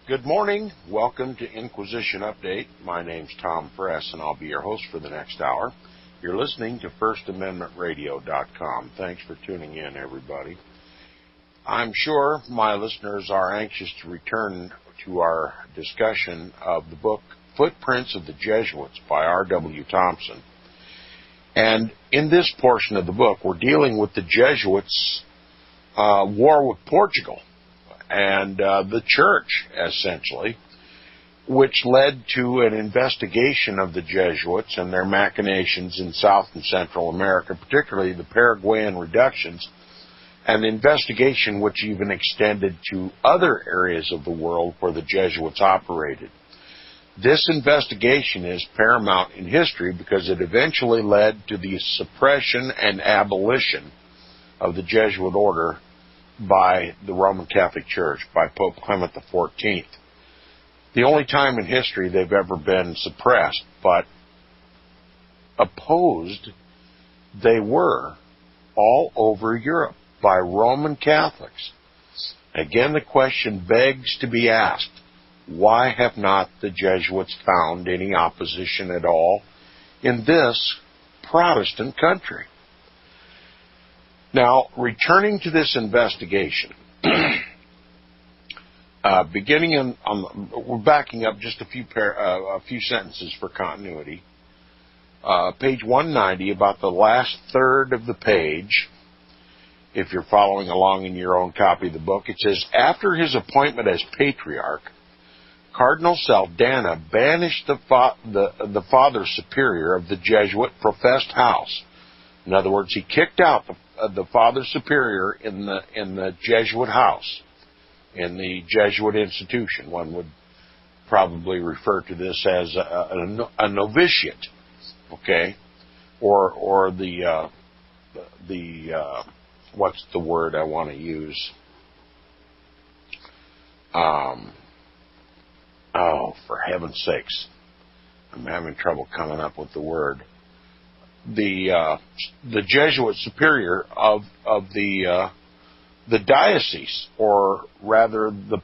Good morning. Welcome to Inquisition Update. My name's Tom Press, and I'll be your host for the next hour. You're listening to FirstAmendmentRadio.net. Thanks for tuning in, everybody. I'm sure my listeners are anxious to return to our discussion of the book Footprints of the Jesuits by R.W. Thompson. And in this portion of the book, we're dealing with the Jesuits' war with Portugal and the church, essentially, which led to an investigation of the Jesuits and their machinations in South and Central America, particularly the Paraguayan reductions, an investigation which even extended to other areas of the world where the Jesuits operated. This investigation is paramount in history because it eventually led to the suppression and abolition of the Jesuit order by the Roman Catholic Church, by Pope Clement XIV. The only time in history they've ever been suppressed, but opposed they were all over Europe by Roman Catholics. Again, the question begs to be asked, why have not the Jesuits found any opposition at all in this Protestant country? Now, returning to this investigation, we're backing up just a few sentences for continuity. Page 190, about the last third of the page, if you're following along in your own copy of the book, it says, after his appointment as patriarch, Cardinal Saldana banished the Father Superior of the Jesuit professed house. In other words, he kicked out the Father Superior in the Jesuit house, in the Jesuit institution. One would probably refer to this as a novitiate, okay, or the what's the word I want to use? Oh, for heaven's sakes, I'm having trouble coming up with the word. The Jesuit superior of the diocese, or rather the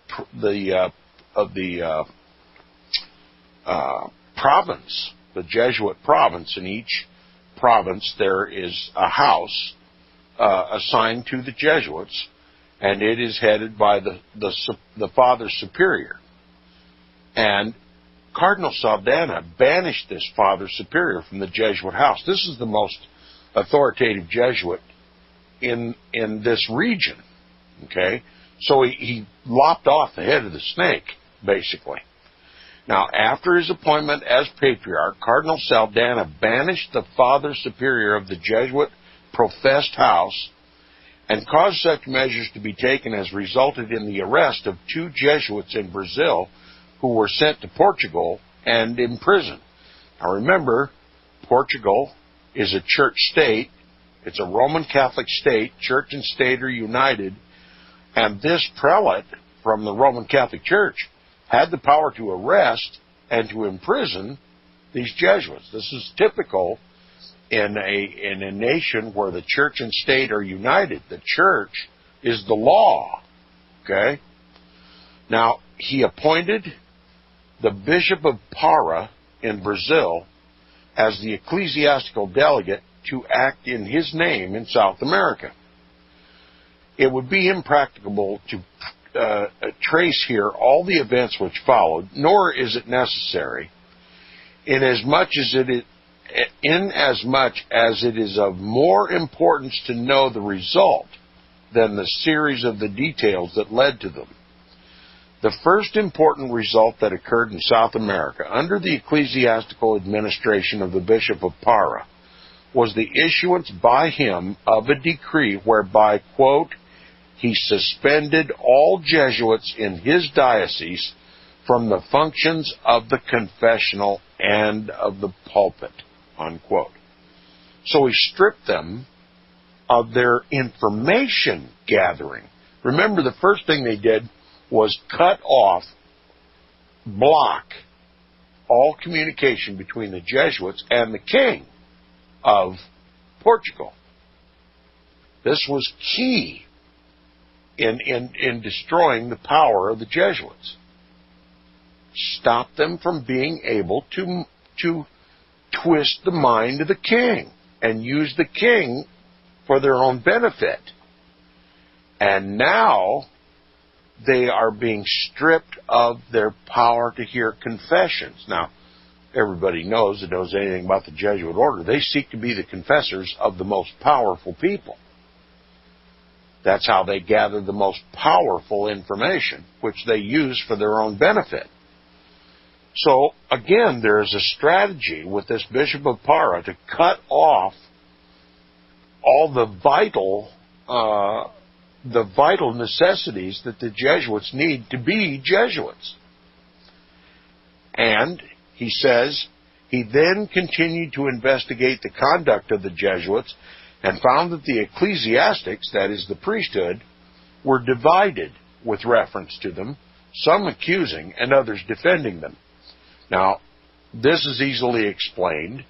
province, the Jesuit province. In each province there is a house assigned to the Jesuits, and it is headed by the Father Superior. And Cardinal Saldana banished this Father Superior from the Jesuit house. This is the most authoritative Jesuit in this region, okay? So he lopped off the head of the snake, basically. Now, after his appointment as patriarch, Cardinal Saldana banished the Father Superior of the Jesuit professed house and caused such measures to be taken as resulted in the arrest of 2 Jesuits in Brazil who were sent to Portugal and imprisoned. Now remember, Portugal is a church state. It's a Roman Catholic state. Church and state are united. And this prelate from the Roman Catholic Church had the power to arrest and to imprison these Jesuits. This is typical in a nation where the church and state are united. The church is the law. Okay? Now, he appointed the Bishop of Para in Brazil as the ecclesiastical delegate to act in his name in South America. It would be impracticable to trace here all the events which followed, nor is it necessary, inasmuch as it is of more importance to know the result than the series of the details that led to them. The first important result that occurred in South America under the ecclesiastical administration of the Bishop of Para was the issuance by him of a decree whereby, quote, he suspended all Jesuits in his diocese from the functions of the confessional and of the pulpit, unquote. So he stripped them of their information gathering. Remember, the first thing they did was cut off, block all communication between the Jesuits and the king of Portugal. This was key in destroying the power of the Jesuits. stop them from being able to twist the mind of the king and use the king for their own benefit. And now they are being stripped of their power to hear confessions. Now, everybody knows that knows anything about the Jesuit order. They seek to be the confessors of the most powerful people. That's how they gather the most powerful information, which they use for their own benefit. So, again, there is a strategy with this Bishop of Para to cut off all the vital necessities that the Jesuits need to be Jesuits. And, he says, he then continued to investigate the conduct of the Jesuits and found that the ecclesiastics, that is the priesthood, were divided with reference to them, some accusing and others defending them. Now, this is easily explained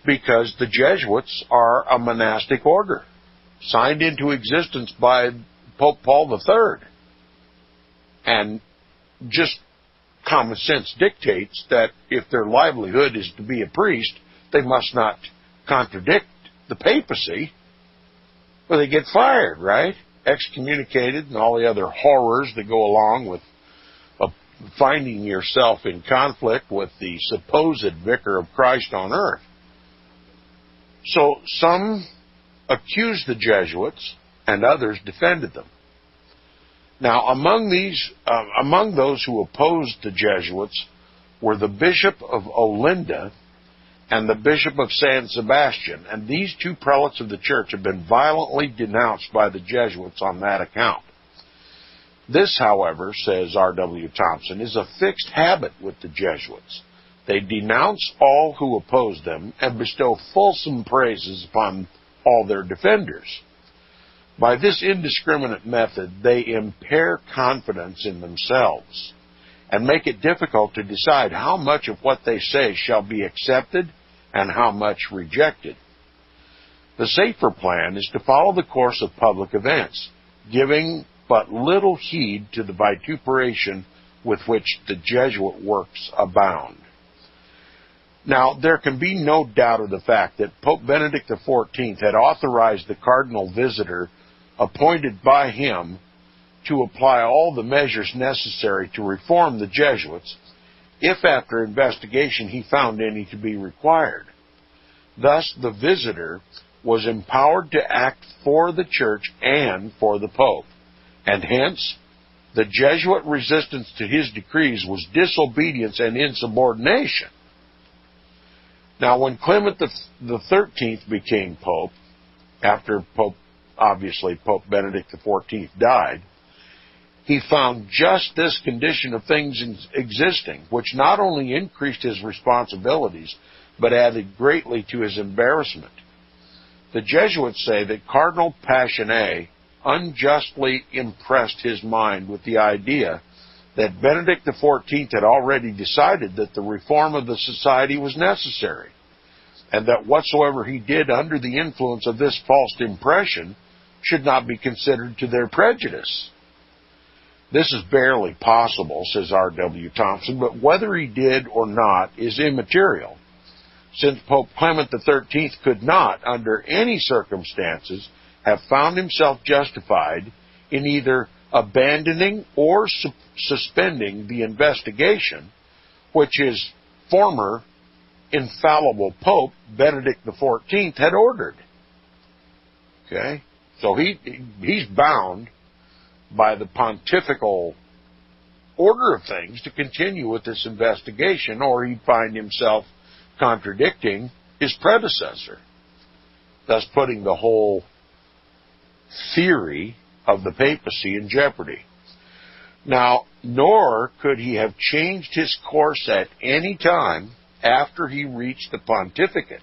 because the Jesuits are a monastic order, signed into existence by Pope Paul III. And just common sense dictates that if their livelihood is to be a priest, they must not contradict the papacy, or they get fired, right? Excommunicated and all the other horrors that go along with finding yourself in conflict with the supposed vicar of Christ on earth. So some accused the Jesuits and others defended them. Now, among those who opposed the Jesuits were the Bishop of Olinda and the Bishop of San Sebastian, and these two prelates of the church have been violently denounced by the Jesuits on that account. This, however, says R.W. Thompson, is a fixed habit with the Jesuits. They denounce all who oppose them and bestow fulsome praises upon all their defenders. By this indiscriminate method, they impair confidence in themselves and make it difficult to decide how much of what they say shall be accepted and how much rejected. The safer plan is to follow the course of public events, giving but little heed to the vituperation with which the Jesuit works abound. Now, there can be no doubt of the fact that Pope Benedict XIV had authorized the cardinal visitor appointed by him to apply all the measures necessary to reform the Jesuits, if after investigation he found any to be required. Thus, the visitor was empowered to act for the Church and for the Pope, and hence, the Jesuit resistance to his decrees was disobedience and insubordination. Now, when Clement XIII became Pope, after Pope Benedict XIV died, he found just this condition of things existing, which not only increased his responsibilities, but added greatly to his embarrassment. The Jesuits say that Cardinal Passionné unjustly impressed his mind with the idea that Benedict XIV had already decided that the reform of the society was necessary, and that whatsoever he did under the influence of this false impression should not be considered to their prejudice. This is barely possible, says R.W. Thompson, but whether he did or not is immaterial, since Pope Clement XIII could not, under any circumstances, have found himself justified in either abandoning or suspending the investigation which his former infallible Pope, Benedict XIV, had ordered. Okay? So he's bound by the pontifical order of things to continue with this investigation, or he'd find himself contradicting his predecessor, thus putting the whole theory of the papacy in jeopardy. Now, nor could he have changed his course at any time after he reached the pontificate.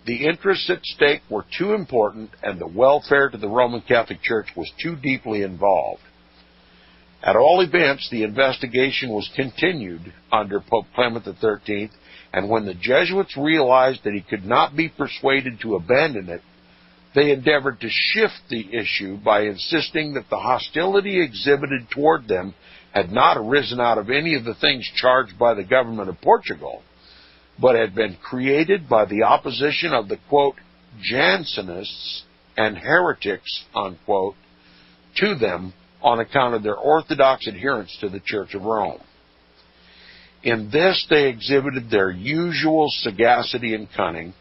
The interests at stake were too important, and the welfare to the Roman Catholic Church was too deeply involved. At all events, the investigation was continued under Pope Clement XIII, and when the Jesuits realized that he could not be persuaded to abandon it, they endeavored to shift the issue by insisting that the hostility exhibited toward them had not arisen out of any of the things charged by the government of Portugal, but had been created by the opposition of the, quote, Jansenists and heretics, unquote, to them on account of their orthodox adherence to the Church of Rome. In this they exhibited their usual sagacity and cunning,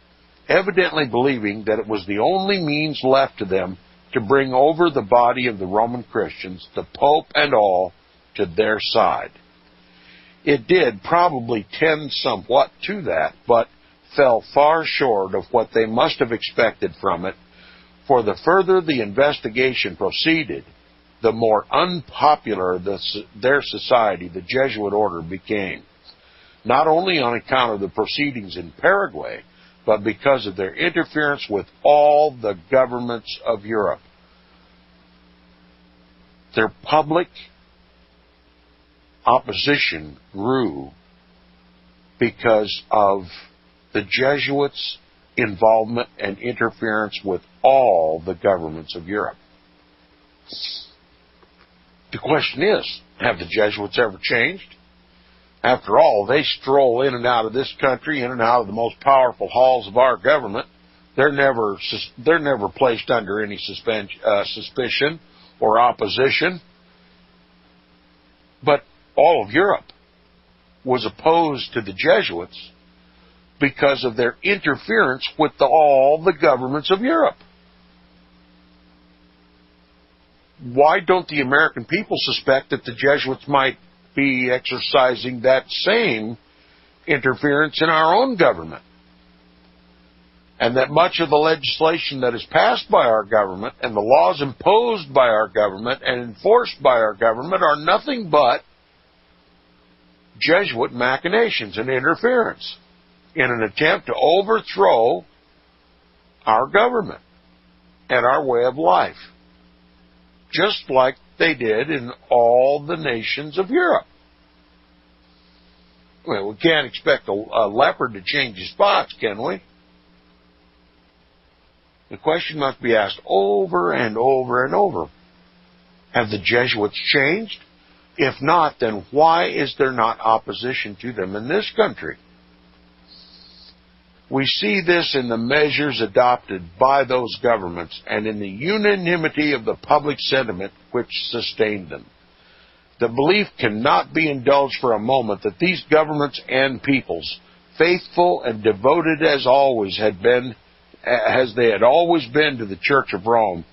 evidently believing that it was the only means left to them to bring over the body of the Roman Christians, the Pope and all, to their side. It did probably tend somewhat to that, but fell far short of what they must have expected from it, for the further the investigation proceeded, the more unpopular their society, the Jesuit order, became, not only on account of the proceedings in Paraguay, but because of their interference with all the governments of Europe. Their public opposition grew because of the Jesuits' involvement and interference with all the governments of Europe. The question is, have the Jesuits ever changed? After all, they stroll in and out of this country, in and out of the most powerful halls of our government. They're never placed under any suspicion or opposition. But all of Europe was opposed to the Jesuits because of their interference with all the governments of Europe. Why don't the American people suspect that the Jesuits might be exercising that same interference in our own government? And that much of the legislation that is passed by our government and the laws imposed by our government and enforced by our government are nothing but Jesuit machinations and interference in an attempt to overthrow our government and our way of life, just like they did in all the nations of Europe. Well, we can't expect a leopard to change his spots, can we? The question must be asked over and over and over. Have the Jesuits changed? If not, then why is there not opposition to them in this country? We see this in the measures adopted by those governments and in the unanimity of the public sentiment which sustained them. The belief cannot be indulged for a moment that these governments and peoples, faithful and devoted as they had always been to the Church of Rome,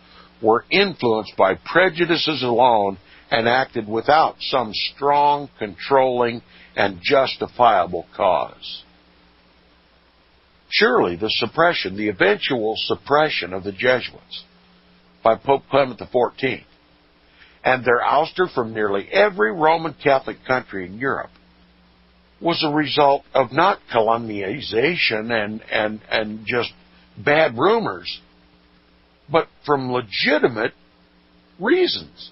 were influenced by prejudices alone and acted without some strong, controlling, and justifiable cause. Surely the eventual suppression of the Jesuits by Pope Clement XIV and their ouster from nearly every Roman Catholic country in Europe was a result of not calumniation and just bad rumors, but from legitimate reasons.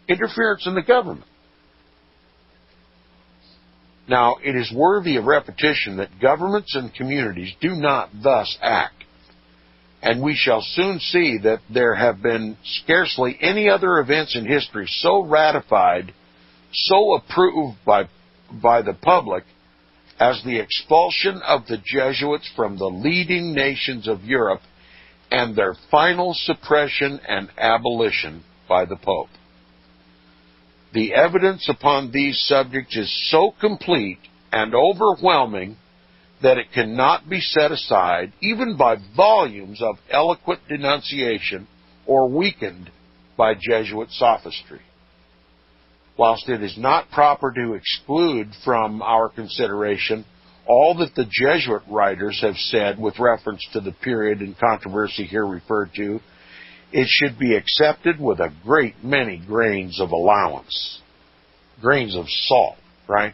Interference in the government. Now, it is worthy of repetition that governments and communities do not thus act, and we shall soon see that there have been scarcely any other events in history so ratified, so approved by the public, as the expulsion of the Jesuits from the leading nations of Europe and their final suppression and abolition by the Pope. The evidence upon these subjects is so complete and overwhelming that it cannot be set aside, even by volumes of eloquent denunciation, or weakened by Jesuit sophistry. Whilst it is not proper to exclude from our consideration all that the Jesuit writers have said with reference to the period and controversy here referred to, it should be accepted with a great many grains of allowance. Grains of salt, right?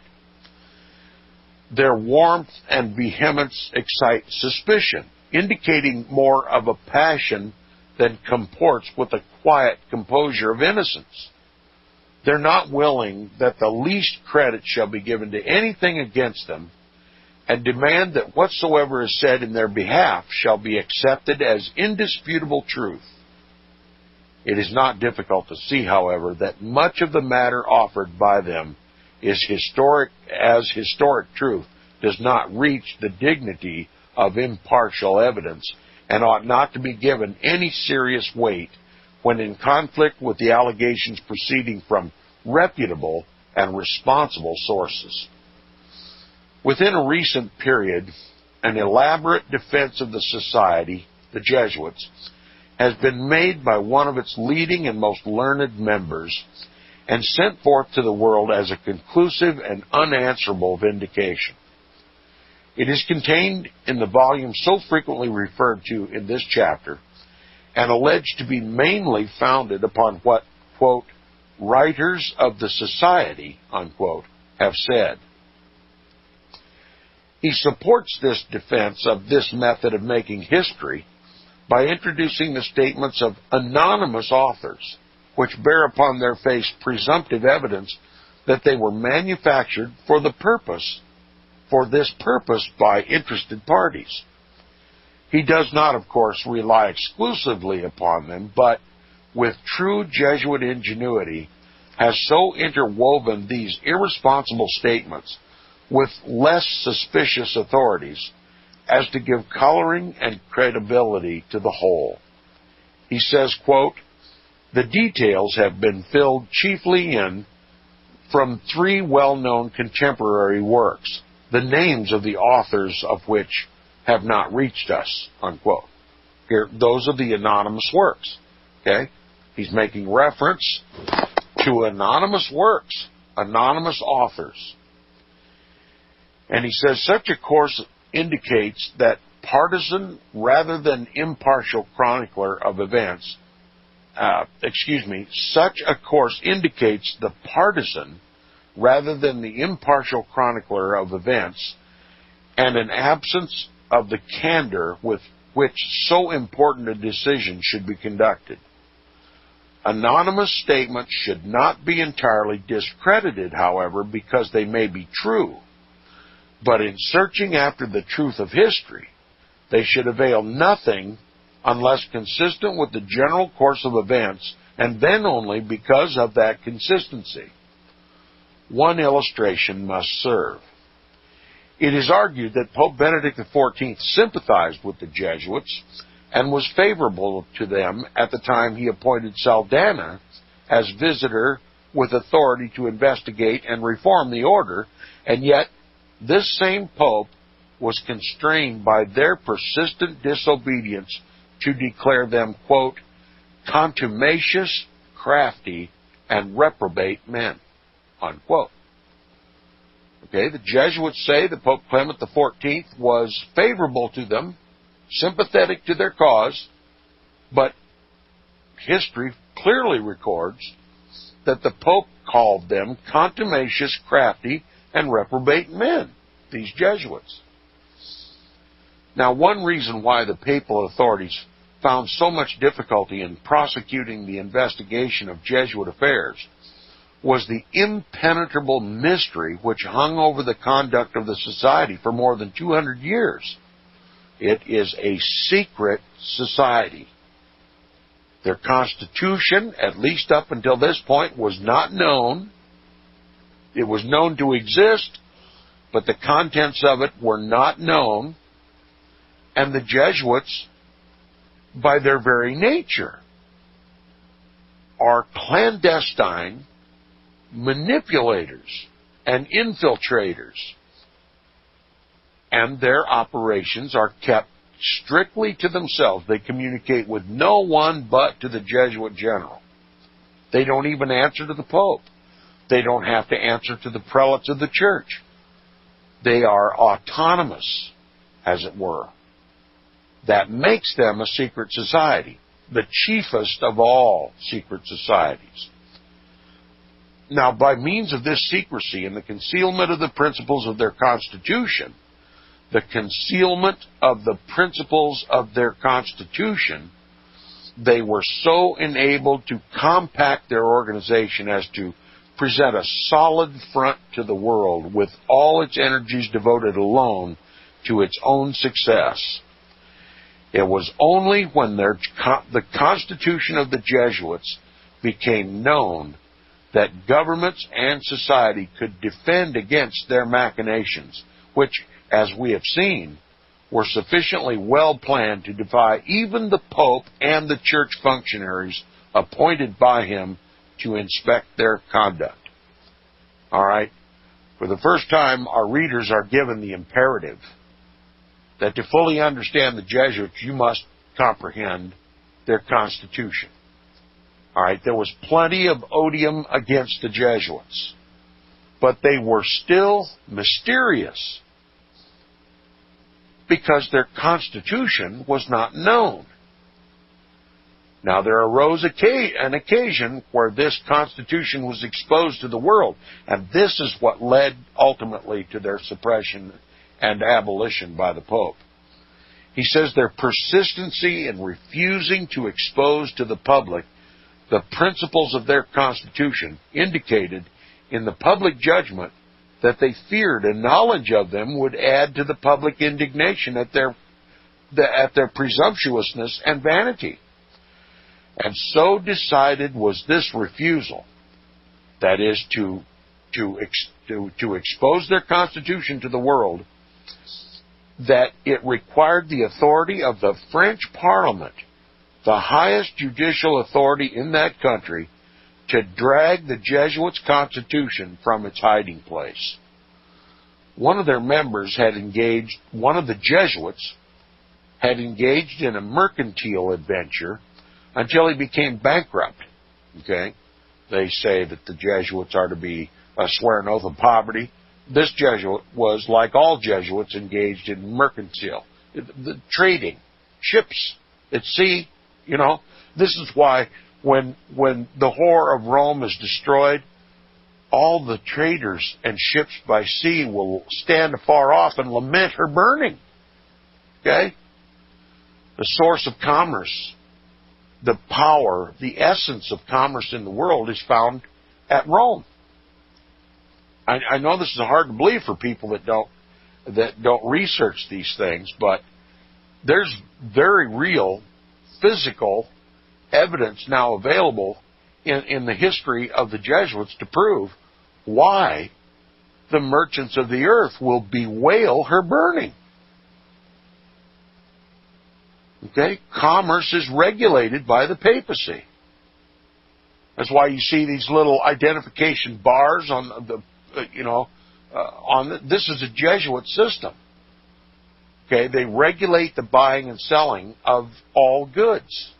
Their warmth and vehemence excite suspicion, indicating more of a passion than comports with the quiet composure of innocence. They're not willing that the least credit shall be given to anything against them, and demand that whatsoever is said in their behalf shall be accepted as indisputable truth. It is not difficult to see, however, that much of the matter offered by them is historic truth does not reach the dignity of impartial evidence and ought not to be given any serious weight when in conflict with the allegations proceeding from reputable and responsible sources. Within a recent period, an elaborate defense of the society, the Jesuits, has been made by one of its leading and most learned members and sent forth to the world as a conclusive and unanswerable vindication. It is contained in the volume so frequently referred to in this chapter and alleged to be mainly founded upon what, quote, writers of the society, unquote, have said. He supports this defense of this method of making history by introducing the statements of anonymous authors, which bear upon their face presumptive evidence that they were manufactured for this purpose by interested parties. He does not, of course, rely exclusively upon them, but with true Jesuit ingenuity has so interwoven these irresponsible statements with less suspicious authorities as to give coloring and credibility to the whole. He says, quote, the details have been filled chiefly in from 3 well-known contemporary works, the names of the authors of which have not reached us, unquote. Here, those are the anonymous works, okay? He's making reference to anonymous works, anonymous authors. And he says such a course indicates that partisan rather than impartial chronicler of events, such a course indicates the partisan rather than the impartial chronicler of events and an absence of the candor with which so important a decision should be conducted. Anonymous statements should not be entirely discredited, however, because they may be true. But in searching after the truth of history, they should avail nothing unless consistent with the general course of events, and then only because of that consistency. One illustration must serve. It is argued that Pope Benedict XIV sympathized with the Jesuits and was favorable to them at the time he appointed Saldanha as visitor with authority to investigate and reform the order, and yet this same Pope was constrained by their persistent disobedience to declare them, quote, contumacious, crafty, and reprobate men, unquote. Okay, the Jesuits say that Pope Clement XIV was favorable to them, sympathetic to their cause, but history clearly records that the Pope called them contumacious, crafty, and reprobate men, these Jesuits. Now, one reason why the papal authorities found so much difficulty in prosecuting the investigation of Jesuit affairs was the impenetrable mystery which hung over the conduct of the society for more than 200 years. It is a secret society. Their constitution, at least up until this point, was not known. It was known to exist, but the contents of it were not known. And the Jesuits, by their very nature, are clandestine manipulators and infiltrators. And their operations are kept strictly to themselves. They communicate with no one but to the Jesuit general. They don't even answer to the Pope. They don't have to answer to the prelates of the church. They are autonomous, as it were. That makes them a secret society, the chiefest of all secret societies. Now, by means of this secrecy and the concealment of the principles of their constitution, they were so enabled to compact their organization as to present a solid front to the world with all its energies devoted alone to its own success. It was only when the Constitution of the Jesuits became known that governments and society could defend against their machinations, which, as we have seen, were sufficiently well planned to defy even the Pope and the church functionaries appointed by him to inspect their conduct. All right? For the first time, our readers are given the imperative that to fully understand the Jesuits, you must comprehend their constitution. All right? There was plenty of odium against the Jesuits, but they were still mysterious because their constitution was not known. Now, there arose an occasion where this constitution was exposed to the world, and this is what led ultimately to their suppression and abolition by the Pope. He says their persistency in refusing to expose to the public the principles of their constitution indicated in the public judgment that they feared a knowledge of them would add to the public indignation at their presumptuousness and vanity. And so decided was this refusal, that is, to expose their constitution to the world, that it required the authority of the French Parliament, the highest judicial authority in that country, to drag the Jesuits' constitution from its hiding place. One of the Jesuits had engaged in a mercantile adventure until he became bankrupt. Okay? They say that the Jesuits are to be swear an oath of poverty. This Jesuit was, like all Jesuits, engaged in mercantile, the trading, ships at sea. You know, this is why when the whore of Rome is destroyed, all the traders and ships by sea will stand afar off and lament her burning. Okay? The source of commerce, the power, the essence of commerce in the world is found at Rome. I know this is hard to believe for people that don't research these things, but there's very real physical evidence now available in the history of the Jesuits to prove why the merchants of the earth will bewail her burning. Okay? Commerce is regulated by the papacy. That's why you see these little identification bars on the, this is a Jesuit system. Okay? They regulate the buying and selling of all goods.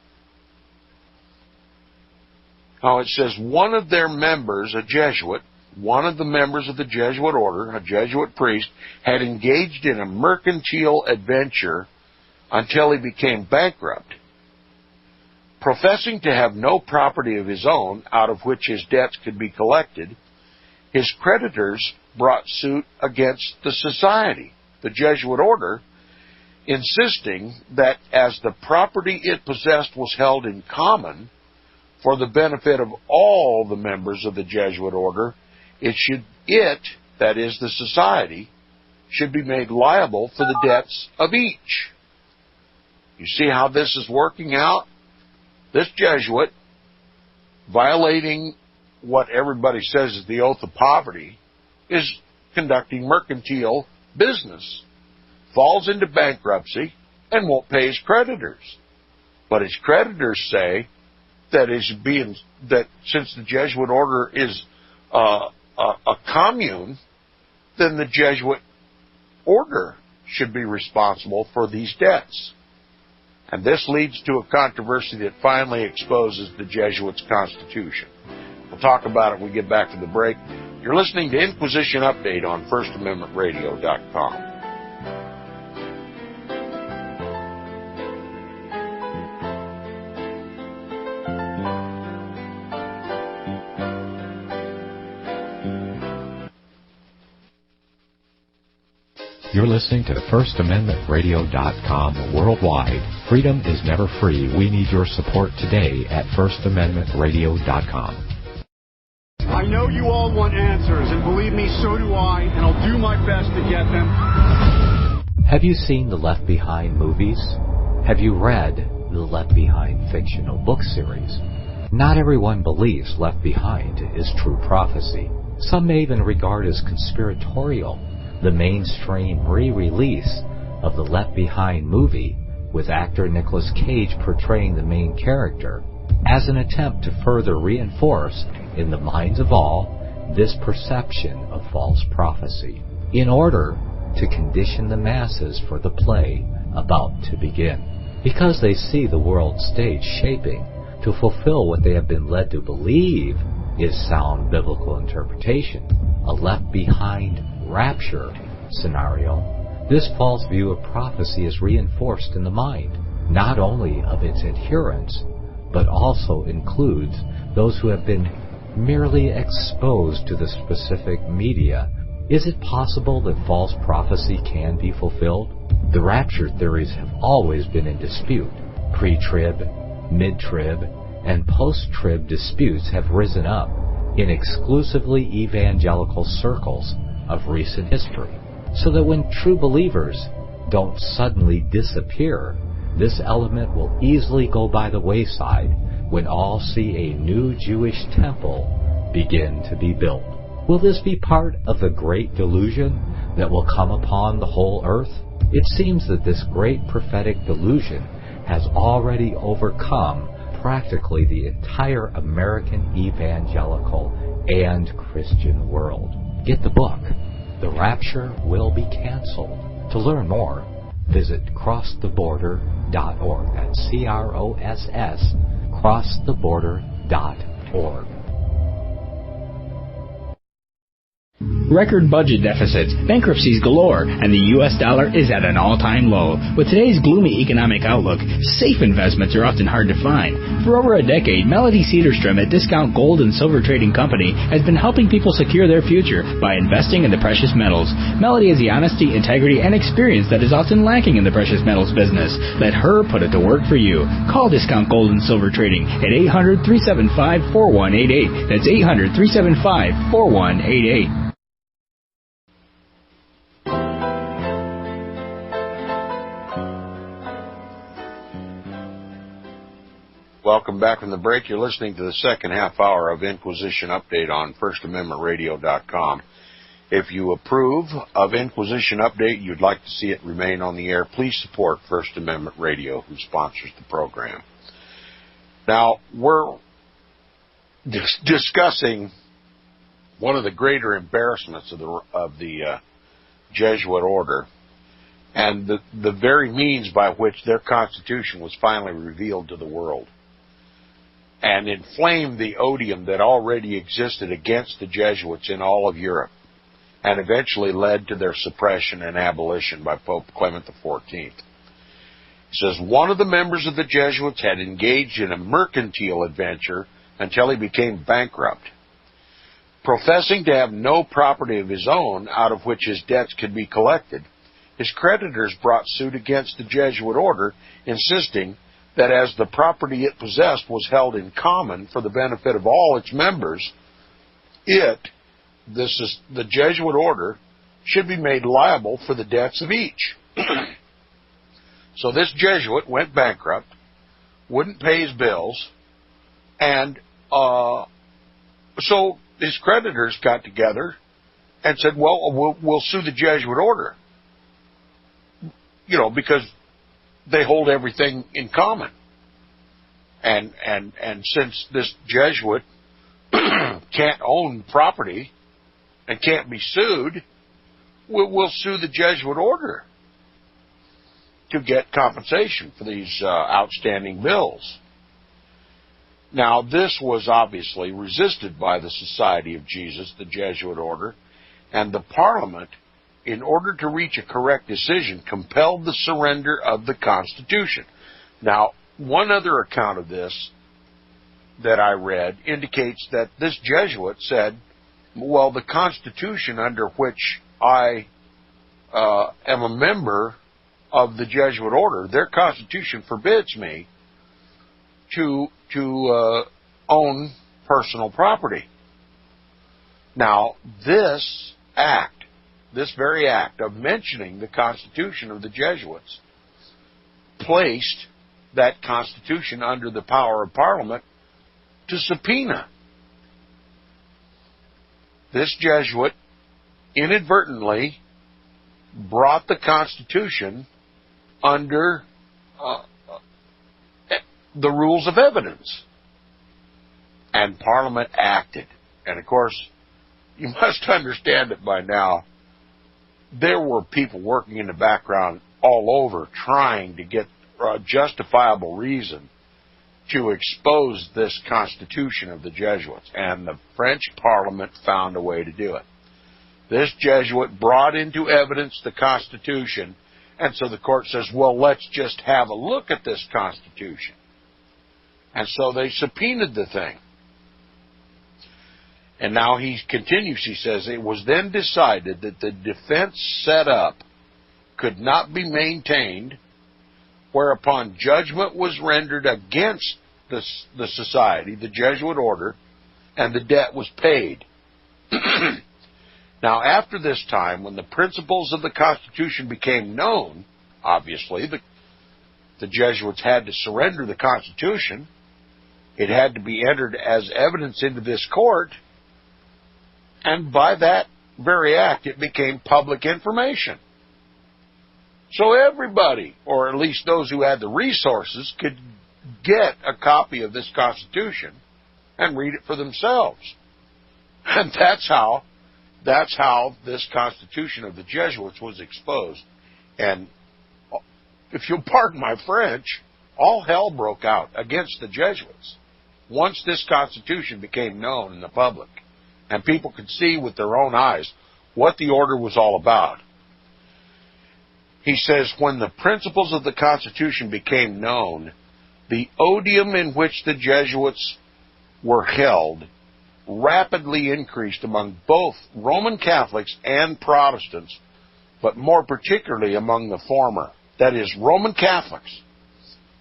Now it says one of their members, a Jesuit, one of the members of the Jesuit order, a Jesuit priest, had engaged in a mercantile adventure until he became bankrupt. Professing to have no property of his own out of which his debts could be collected, his creditors brought suit against the society, the Jesuit order, insisting that as the property it possessed was held in common for the benefit of all the members of the Jesuit order, that is, the society, should be made liable for the debts of each. You see how this is working out? This Jesuit, violating what everybody says is the oath of poverty, is conducting mercantile business, falls into bankruptcy, and won't pay his creditors. But his creditors say that since the Jesuit order is a commune, then the Jesuit order should be responsible for these debts. And this leads to a controversy that finally exposes the Jesuits' constitution. We'll talk about it when we get back to the break. You're listening to Inquisition Update on FirstAmendmentRadio.com. You're listening to FirstAmendmentRadio.com worldwide. Freedom is never free. We need your support today at FirstAmendmentRadio.com. I know you all want answers, and believe me, so do I, and I'll do my best to get them. Have you seen the Left Behind movies? Have you read the Left Behind fictional book series? Not everyone believes Left Behind is true prophecy. Some may even regard as conspiratorial the mainstream re-release of the Left Behind movie with actor Nicolas Cage portraying the main character as an attempt to further reinforce in the minds of all this perception of false prophecy in order to condition the masses for the play about to begin. Because they see the world stage shaping to fulfill what they have been led to believe is sound biblical interpretation, a left behind rapture scenario, this false view of prophecy is reinforced in the mind, not only of its adherents, but also includes those who have been merely exposed to the specific media. Is it possible that false prophecy can be fulfilled? The rapture theories have always been in dispute. Pre-trib, mid-trib, and post-trib disputes have risen up in exclusively evangelical circles of recent history, so that when true believers don't suddenly disappear, this element will easily go by the wayside when all see a new Jewish temple begin to be built. Will this be part of the great delusion that will come upon the whole earth? It seems that this great prophetic delusion has already overcome practically the entire American evangelical and Christian world. Get the book, The Rapture Will Be Canceled. To learn more, visit crosstheborder.org. That's CROSS, crosstheborder.org. Record budget deficits, bankruptcies galore, and the U.S. dollar is at an all-time low. With today's gloomy economic outlook, safe investments are often hard to find. For over a decade, Melody Cedarstrom at Discount Gold and Silver Trading Company has been helping people secure their future by investing in the precious metals. Melody has the honesty, integrity, and experience that is often lacking in the precious metals business. Let her put it to work for you. Call Discount Gold and Silver Trading at 800-375-4188. That's 800-375-4188. Welcome back from the break. You're listening to the second half hour of Inquisition Update on FirstAmendmentRadio.com. If you approve of Inquisition Update, you'd like to see it remain on the air, please support First Amendment Radio, who sponsors the program. Now, we're discussing one of the greater embarrassments of the Jesuit order, and the very means by which their constitution was finally revealed to the world, and inflamed the odium that already existed against the Jesuits in all of Europe, and eventually led to their suppression and abolition by Pope Clement XIV. He says, one of the members of the Jesuits had engaged in a mercantile adventure until he became bankrupt. Professing to have no property of his own out of which his debts could be collected, his creditors brought suit against the Jesuit order, insisting that as the property it possessed was held in common for the benefit of all its members, the Jesuit order, should be made liable for the debts of each. So this Jesuit went bankrupt, wouldn't pay his bills, and so his creditors got together and said, well, we'll sue the Jesuit order, because they hold everything in common. And since this Jesuit can't own property and can't be sued, we'll sue the Jesuit order to get compensation for these outstanding bills. Now, this was obviously resisted by the Society of Jesus, the Jesuit order, and the Parliament, in order to reach a correct decision, compelled the surrender of the Constitution. Now, one other account of this that I read indicates that this Jesuit said, well, the Constitution under which I am a member of the Jesuit order, their Constitution forbids me to own personal property. Now, this very act of mentioning the Constitution of the Jesuits placed that Constitution under the power of Parliament to subpoena. This Jesuit inadvertently brought the Constitution under the rules of evidence. And Parliament acted. And of course, you must understand it by now, there were people working in the background all over trying to get a justifiable reason to expose this Constitution of the Jesuits. And the French Parliament found a way to do it. This Jesuit brought into evidence the Constitution, and so the court says, well, let's just have a look at this Constitution. And so they subpoenaed the thing. And now he continues, he says, it was then decided that the defense set up could not be maintained, whereupon judgment was rendered against the society, the Jesuit order, and the debt was paid. Now, after this time, when the principles of the Constitution became known, obviously, the Jesuits had to surrender the Constitution. It had to be entered as evidence into this court, and by that very act, it became public information. So everybody, or at least those who had the resources, could get a copy of this Constitution and read it for themselves. And that's how this Constitution of the Jesuits was exposed. And if you'll pardon my French, all hell broke out against the Jesuits once this Constitution became known in the public, and people could see with their own eyes what the order was all about. He says, when the principles of the Constitution became known, the odium in which the Jesuits were held rapidly increased among both Roman Catholics and Protestants, but more particularly among the former, that is, Roman Catholics,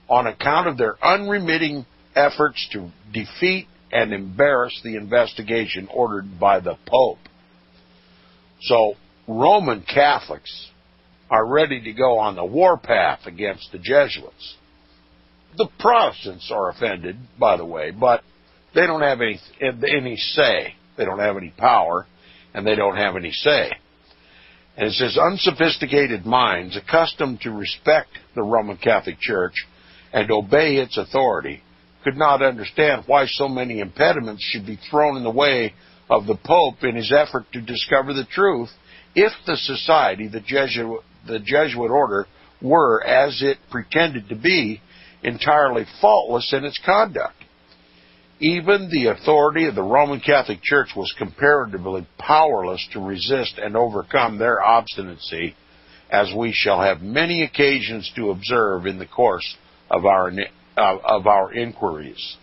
on account of their unremitting efforts to defeat and embarrass the investigation ordered by the Pope. So, Roman Catholics are ready to go on the warpath against the Jesuits. The Protestants are offended, by the way, but they don't have any say. They don't have any power, and they don't have any say. And it says, unsophisticated minds accustomed to respect the Roman Catholic Church and obey its authority could not understand why so many impediments should be thrown in the way of the Pope in his effort to discover the truth if the society, the Jesuit order, were, as it pretended to be, entirely faultless in its conduct. Even the authority of the Roman Catholic Church was comparatively powerless to resist and overcome their obstinacy, as we shall have many occasions to observe in the course of our inquiries.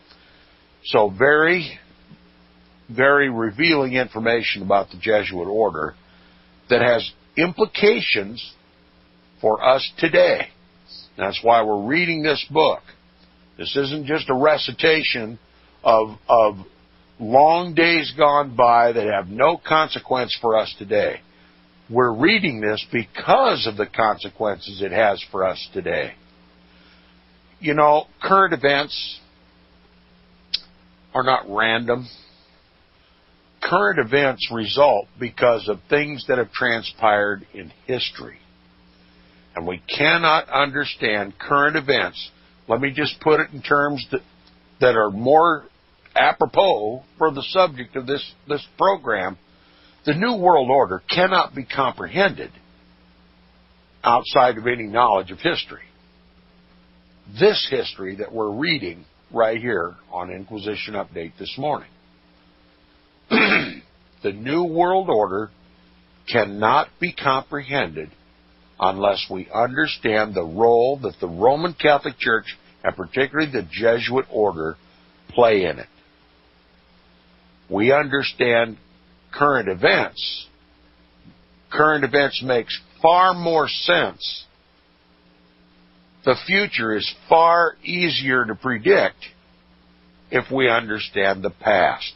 So very, very revealing information about the Jesuit order that has implications for us today. That's why we're reading this book. This isn't just a recitation of long days gone by that have no consequence for us today. We're reading this because of the consequences it has for us today. You know, current events are not random. Current events result because of things that have transpired in history. And we cannot understand current events. Let me just put it in terms that are more apropos for the subject of this program. The New World Order cannot be comprehended outside of any knowledge of history. This history that we're reading right here on Inquisition Update this morning. The New World Order cannot be comprehended unless we understand the role that the Roman Catholic Church, and particularly the Jesuit order, play in it. We understand current events. Current events makes far more sense. The future is far easier to predict if we understand the past.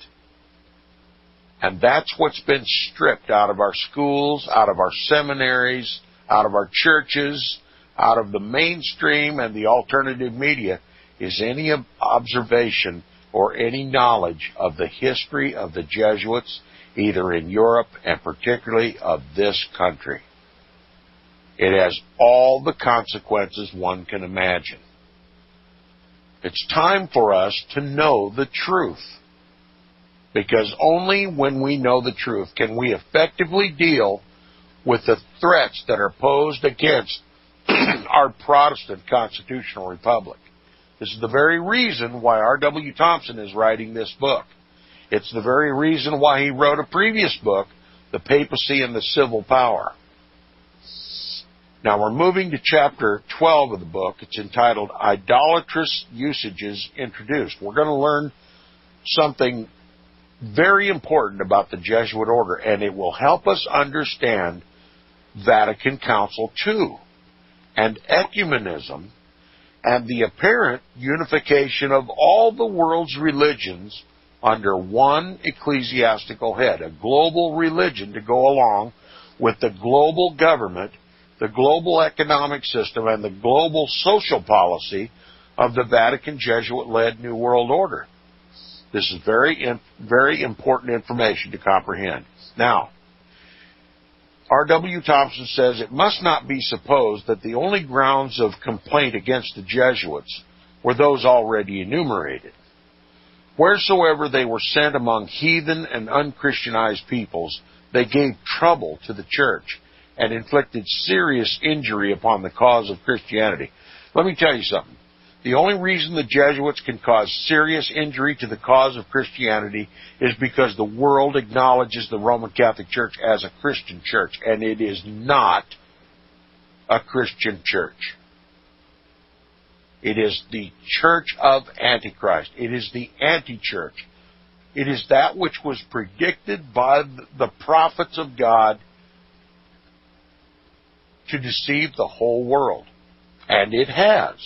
And that's what's been stripped out of our schools, out of our seminaries, out of our churches, out of the mainstream and the alternative media is any observation or any knowledge of the history of the Jesuits, either in Europe and particularly of this country. It has all the consequences one can imagine. It's time for us to know the truth, because only when we know the truth can we effectively deal with the threats that are posed against our Protestant constitutional republic. This is the very reason why R.W. Thompson is writing this book. It's the very reason why he wrote a previous book, The Papacy and the Civil Power. Now we're moving to chapter 12 of the book. It's entitled Idolatrous Usages Introduced. We're going to learn something very important about the Jesuit order, and it will help us understand Vatican Council II and ecumenism and the apparent unification of all the world's religions under one ecclesiastical head, a global religion to go along with the global government, the global economic system, and the global social policy of the Vatican Jesuit-led New World Order. This is very important information to comprehend. Now, R.W. Thompson says it must not be supposed that the only grounds of complaint against the Jesuits were those already enumerated. Wheresoever they were sent among heathen and unchristianized peoples, they gave trouble to the church and inflicted serious injury upon the cause of Christianity. Let me tell you something. The only reason the Jesuits can cause serious injury to the cause of Christianity is because the world acknowledges the Roman Catholic Church as a Christian church, and it is not a Christian church. It is the church of Antichrist. It is the anti-church. It is that which was predicted by the prophets of God to deceive the whole world. And it has.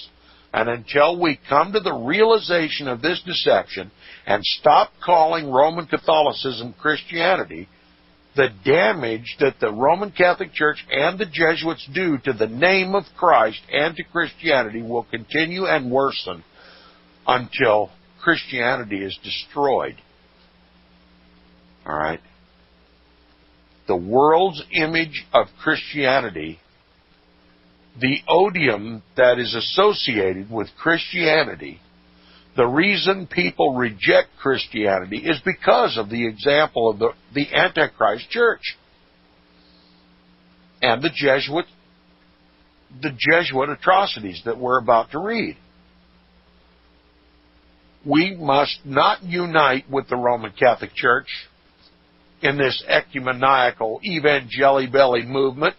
And until we come to the realization of this deception and stop calling Roman Catholicism Christianity, the damage that the Roman Catholic Church and the Jesuits do to the name of Christ and to Christianity will continue and worsen until Christianity is destroyed. All right? The world's image of Christianity, the odium that is associated with Christianity, the reason people reject Christianity is because of the example of the Antichrist church and the Jesuit atrocities that we're about to read. We must not unite with the Roman Catholic Church in this ecumenical evangeli-belly movement,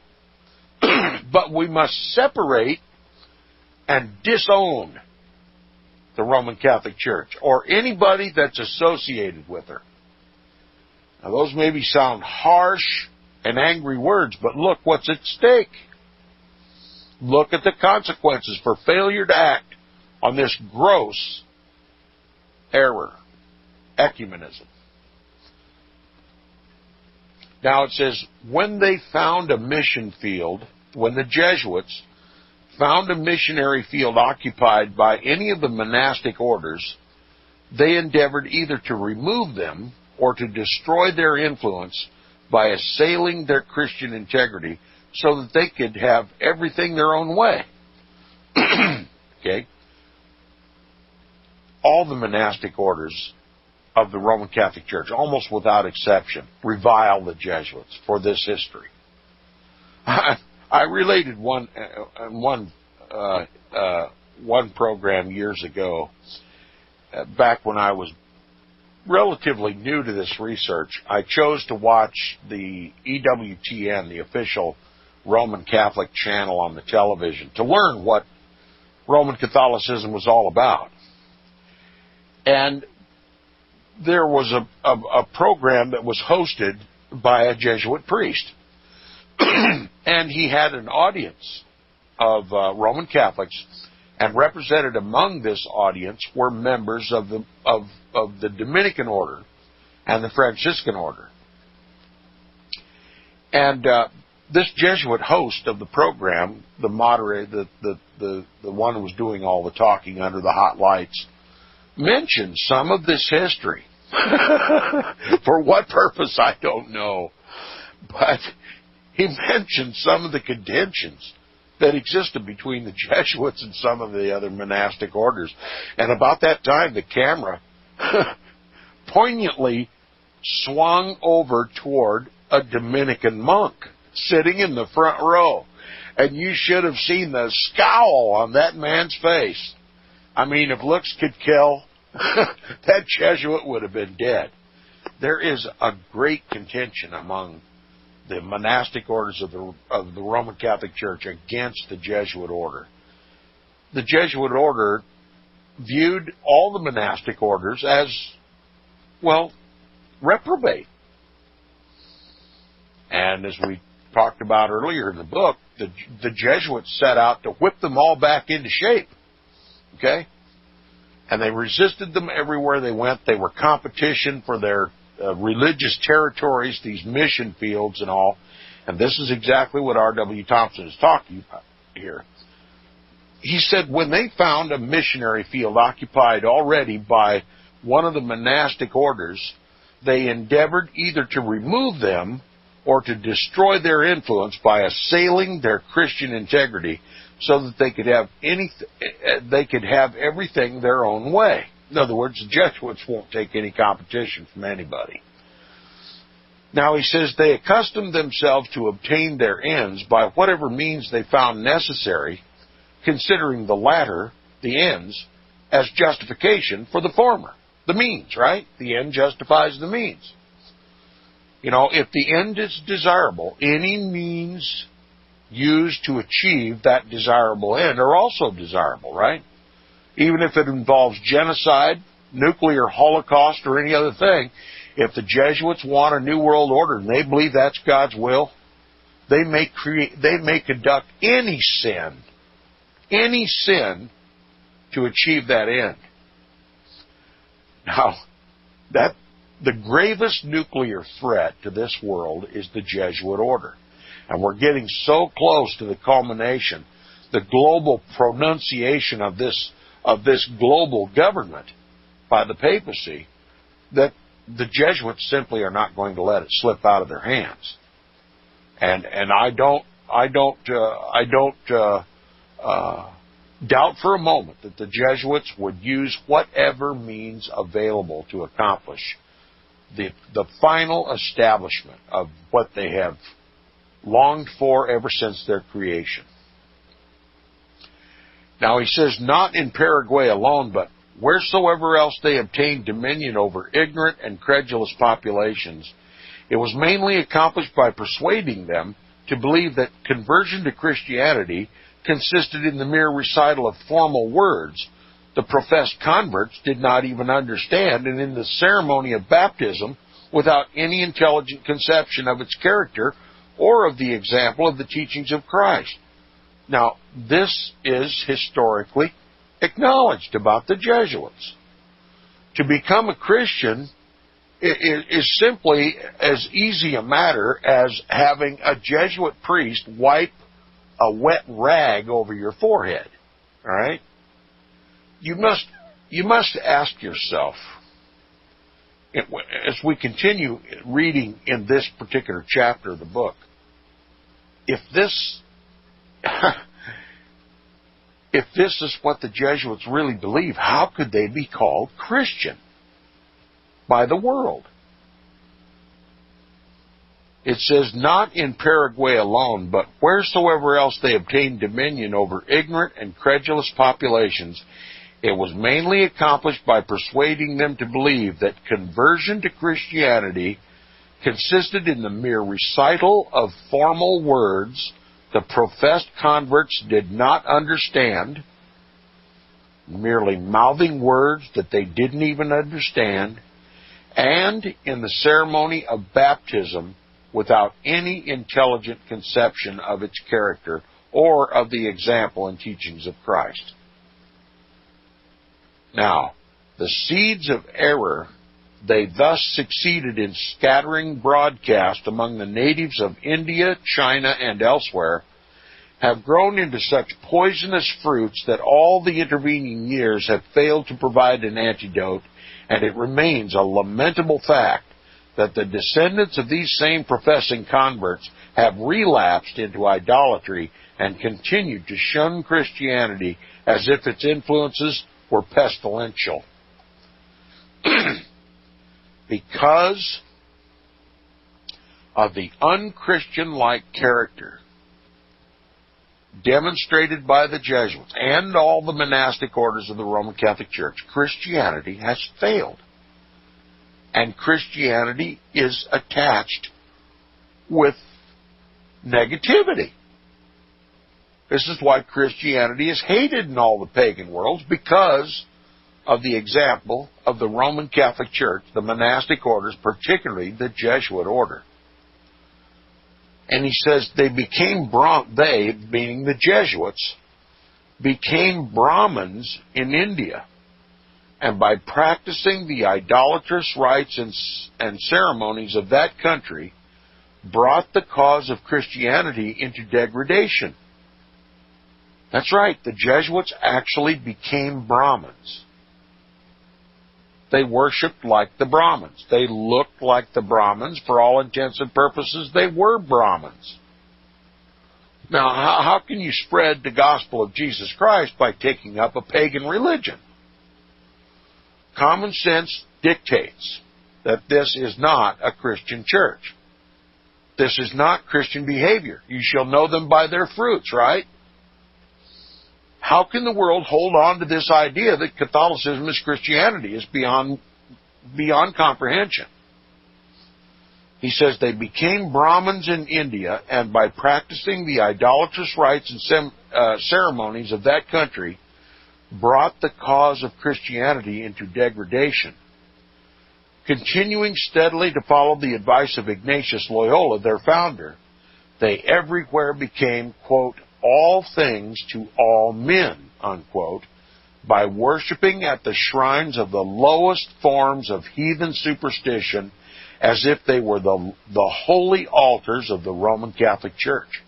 but we must separate and disown the Roman Catholic Church or anybody that's associated with her. Now, those maybe sound harsh and angry words, but look what's at stake. Look at the consequences for failure to act on this gross error, ecumenism. Now it says, when they found a mission field, when the Jesuits found a missionary field occupied by any of the monastic orders, they endeavored either to remove them or to destroy their influence by assailing their Christian integrity so that they could have everything their own way. Okay? All the monastic orders of the Roman Catholic Church, almost without exception, revile the Jesuits for this history. I related one program years ago, back when I was relatively new to this research. I chose to watch the EWTN, the official Roman Catholic channel on the television, to learn what Roman Catholicism was all about. And there was a program that was hosted by a Jesuit priest. And he had an audience of Roman Catholics, and represented among this audience were members of the Dominican order and the Franciscan order. And this Jesuit host of the program, the moderator, the one who was doing all the talking under the hot lights, mentioned some of this history. For what purpose, I don't know. But he mentioned some of the contentions that existed between the Jesuits and some of the other monastic orders. And about that time, the camera poignantly swung over toward a Dominican monk sitting in the front row. And you should have seen the scowl on that man's face. I mean, if looks could kill, that Jesuit would have been dead. There is a great contention among the monastic orders of the Roman Catholic Church against the Jesuit order. The Jesuit order viewed all the monastic orders as, well, reprobate. And as we talked about earlier in the book, the Jesuits set out to whip them all back into shape. Okay? And they resisted them everywhere they went. They were competition for their religious territories, these mission fields and all. And this is exactly what R.W. Thompson is talking about here. He said when they found a missionary field occupied already by one of the monastic orders, they endeavored either to remove them or to destroy their influence by assailing their Christian integrity so that they could have everything their own way. In other words, the Jesuits won't take any competition from anybody. Now, he says they accustomed themselves to obtain their ends by whatever means they found necessary, considering the latter, the ends, as justification for the former. The means, right? The end justifies the means. You know, if the end is desirable, any means used to achieve that desirable end are also desirable, right? Even if it involves genocide, nuclear holocaust, or any other thing, if the Jesuits want a new world order and they believe that's God's will, they may conduct any sin to achieve that end. Now, the gravest nuclear threat to this world is the Jesuit order. And we're getting so close to the culmination, the global pronunciation of this global government by the papacy, that the Jesuits simply are not going to let it slip out of their hands. And I don't doubt for a moment that the Jesuits would use whatever means available to accomplish the final establishment of what they have longed for ever since their creation. Now he says, not in Paraguay alone, but wheresoever else they obtained dominion over ignorant and credulous populations, it was mainly accomplished by persuading them to believe that conversion to Christianity consisted in the mere recital of formal words the professed converts did not even understand, and in the ceremony of baptism without any intelligent conception of its character or of the example of the teachings of Christ. Now, this is historically acknowledged about the Jesuits. To become a Christian is simply as easy a matter as having a Jesuit priest wipe a wet rag over your forehead. All right? You must ask yourself, as we continue reading in this particular chapter of the book, if this is what the Jesuits really believe, how could they be called Christian by the world? It says, not in Paraguay alone, but wheresoever else they obtained dominion over ignorant and credulous populations, it was mainly accomplished by persuading them to believe that conversion to Christianity consisted in the mere recital of formal words the professed converts did not understand, merely mouthing words that they didn't even understand, and in the ceremony of baptism without any intelligent conception of its character or of the example and teachings of Christ. Now, the seeds of error They thus succeeded in scattering broadcast among the natives of India, China, and elsewhere, have grown into such poisonous fruits that all the intervening years have failed to provide an antidote, and it remains a lamentable fact that the descendants of these same professing converts have relapsed into idolatry and continued to shun Christianity as if its influences were pestilential. Because of the unchristian-like character demonstrated by the Jesuits and all the monastic orders of the Roman Catholic Church, Christianity has failed. And Christianity is attached with negativity. This is why Christianity is hated in all the pagan worlds, because of the example of the Roman Catholic Church, the monastic orders, particularly the Jesuit order. And he says they became, meaning the Jesuits, became Brahmins in India. And by practicing the idolatrous rites and ceremonies of that country, brought the cause of Christianity into degradation. That's right, the Jesuits actually became Brahmins. They worshipped like the Brahmins. They looked like the Brahmins. For all intents and purposes, they were Brahmins. Now, how can you spread the gospel of Jesus Christ by taking up a pagan religion? Common sense dictates that this is not a Christian church. This is not Christian behavior. You shall know them by their fruits, right? How can the world hold on to this idea that Catholicism is Christianity? Is beyond comprehension. He says they became Brahmins in India, and by practicing the idolatrous rites and ceremonies of that country, brought the cause of Christianity into degradation. Continuing steadily to follow the advice of Ignatius Loyola, their founder, they everywhere became, quote, all things to all men, unquote, by worshiping at the shrines of the lowest forms of heathen superstition as if they were the holy altars of the Roman Catholic Church.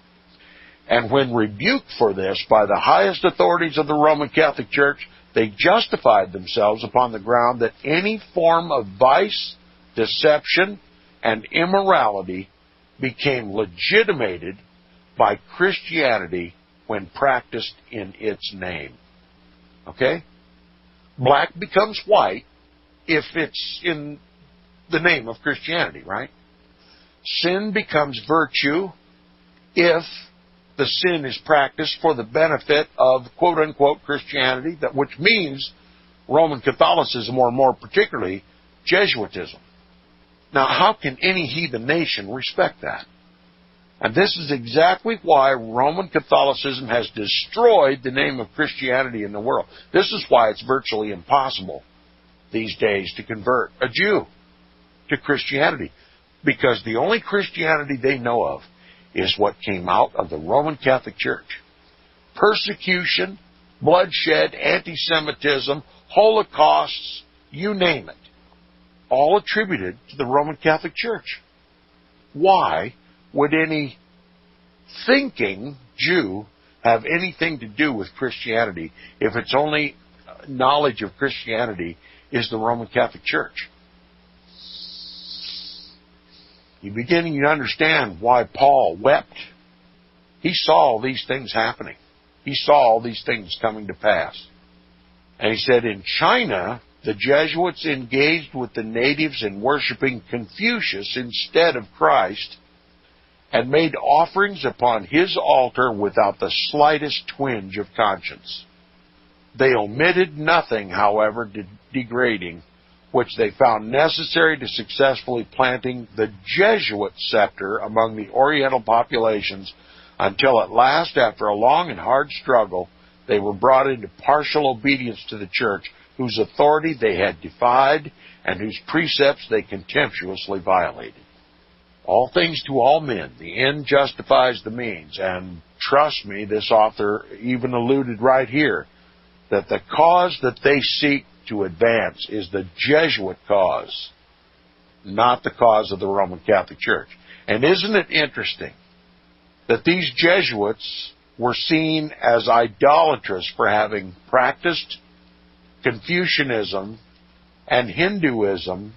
And when rebuked for this by the highest authorities of the Roman Catholic Church, they justified themselves upon the ground that any form of vice, deception, and immorality became legitimated by Christianity when practiced in its name. Okay? Black becomes white if it's in the name of Christianity, right? Sin becomes virtue if the sin is practiced for the benefit of quote-unquote Christianity, which means Roman Catholicism, or more particularly, Jesuitism. Now, how can any heathen nation respect that? And this is exactly why Roman Catholicism has destroyed the name of Christianity in the world. This is why it's virtually impossible these days to convert a Jew to Christianity, because the only Christianity they know of is what came out of the Roman Catholic Church. Persecution, bloodshed, anti-Semitism, holocausts, you name it, all attributed to the Roman Catholic Church. Why would any thinking Jew have anything to do with Christianity if its only knowledge of Christianity is the Roman Catholic Church? You're beginning to understand why Paul wept. He saw all these things happening. He saw all these things coming to pass. And he said, in China, the Jesuits engaged with the natives in worshiping Confucius instead of Christ, and made offerings upon his altar without the slightest twinge of conscience. They omitted nothing, however, degrading, which they found necessary to successfully planting the Jesuit scepter among the Oriental populations, until at last, after a long and hard struggle, they were brought into partial obedience to the Church, whose authority they had defied and whose precepts they contemptuously violated. All things to all men. The end justifies the means. And trust me, this author even alluded right here that the cause that they seek to advance is the Jesuit cause. not the cause of the Roman Catholic Church. And isn't it interesting that these Jesuits were seen as idolatrous for having practiced Confucianism and Hinduism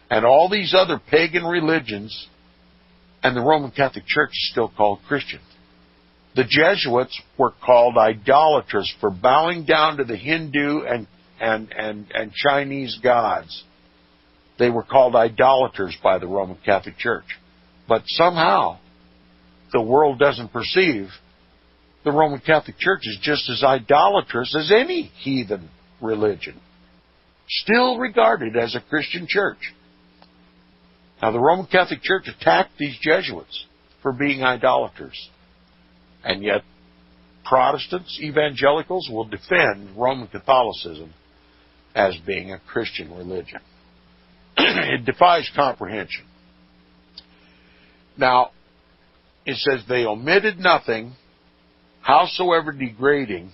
and all these other pagan religions, and the Roman Catholic Church is still called Christian? The Jesuits were called idolatrous for bowing down to the Hindu and Chinese gods. They were called idolaters by the Roman Catholic Church. But somehow, the world doesn't perceive the Roman Catholic Church is just as idolatrous as any heathen religion, still regarded as a Christian church. Now, the Roman Catholic Church attacked these Jesuits for being idolaters, and yet Protestants, evangelicals, will defend Roman Catholicism as being a Christian religion. It defies comprehension. Now, it says they omitted nothing, howsoever degrading,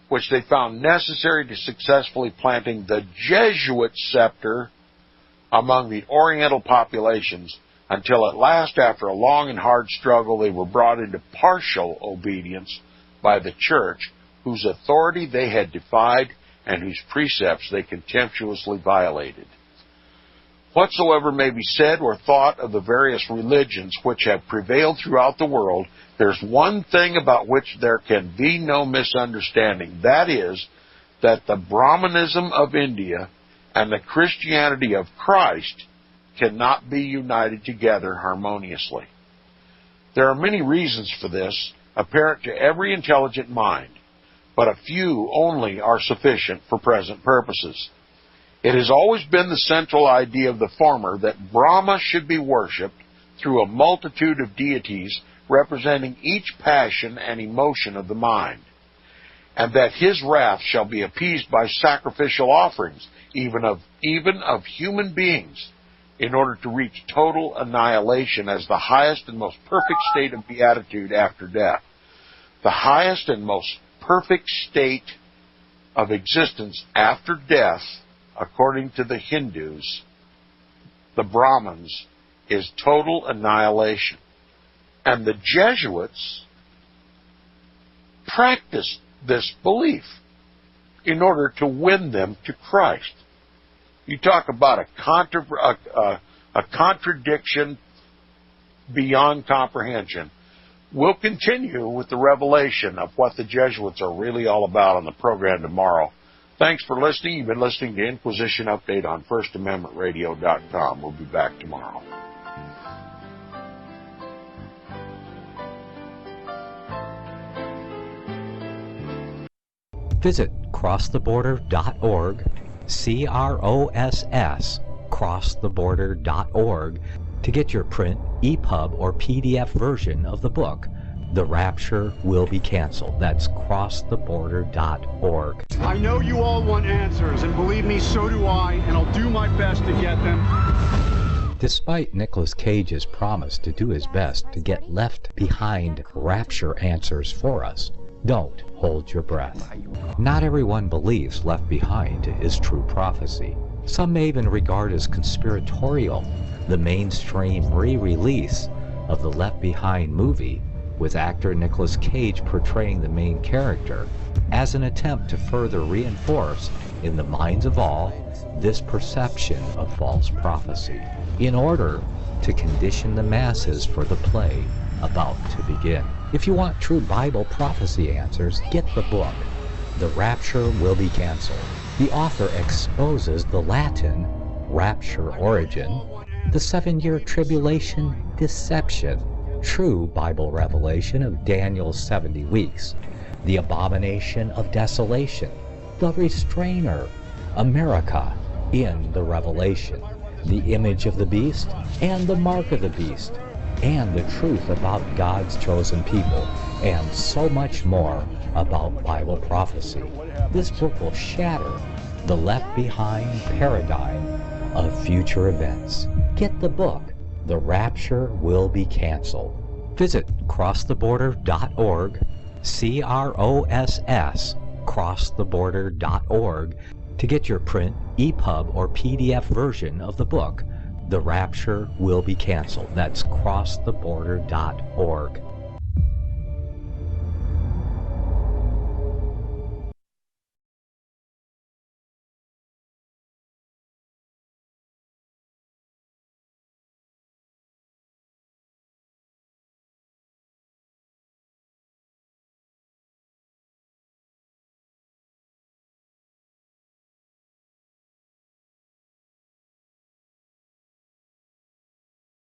which they found necessary to successfully planting the Jesuit scepter among the Oriental populations, until at last, after a long and hard struggle, they were brought into partial obedience by the Church, whose authority they had defied and whose precepts they contemptuously violated. Whatsoever may be said or thought of the various religions which have prevailed throughout the world, there's one thing about which there can be no misunderstanding. That is, that the Brahmanism of India and the Christianity of Christ cannot be united together harmoniously. There are many reasons for this, apparent to every intelligent mind, but a few only are sufficient for present purposes. It has always been the central idea of the former that Brahma should be worshipped through a multitude of deities representing each passion and emotion of the mind, and that his wrath shall be appeased by sacrificial offerings, even of human beings, in order to reach total annihilation as the highest and most perfect state of beatitude after death. The highest and most perfect state of existence after death, according to the Hindus, the Brahmins, is total annihilation. And the Jesuits practiced this belief in order to win them to Christ. You talk about a contradiction beyond comprehension. We'll continue with the revelation of what the Jesuits are really all about on the program tomorrow. Thanks for listening. You've been listening to Inquisition Update on FirstAmendmentRadio.com. We'll be back tomorrow. Visit crosstheborder.org, C-R-O-S-S, crosstheborder.org, to get your print, EPUB, or PDF version of the book, The Rapture Will Be Canceled. That's crosstheborder.org. I know you all want answers, and believe me, so do I, and I'll do my best to get them. Despite Nicolas Cage's promise to do his best to get left behind rapture answers for us, don't hold your breath. Not everyone believes Left Behind is true prophecy. Some may even regard as conspiratorial the mainstream re-release of the Left Behind movie, with actor Nicolas Cage portraying the main character, as an attempt to further reinforce in the minds of all this perception of false prophecy, in order to condition the masses for the play about to begin. If you want true Bible prophecy answers, get the book, The Rapture Will Be Canceled. The author exposes the Latin rapture origin, the 7-year tribulation deception, true Bible revelation of Daniel's 70 weeks, the abomination of desolation, the restrainer, America in the Revelation, the image of the beast and the mark of the beast, and the truth about God's chosen people, and so much more about Bible prophecy. This book will shatter the Left Behind paradigm of future events. Get the book, The Rapture Will Be Canceled. Visit crosstheborder.org, C-R-O-S-S, crosstheborder.org, to get your print, EPUB, or PDF version of the book, the rapture will be canceled. That's crosstheborder.org.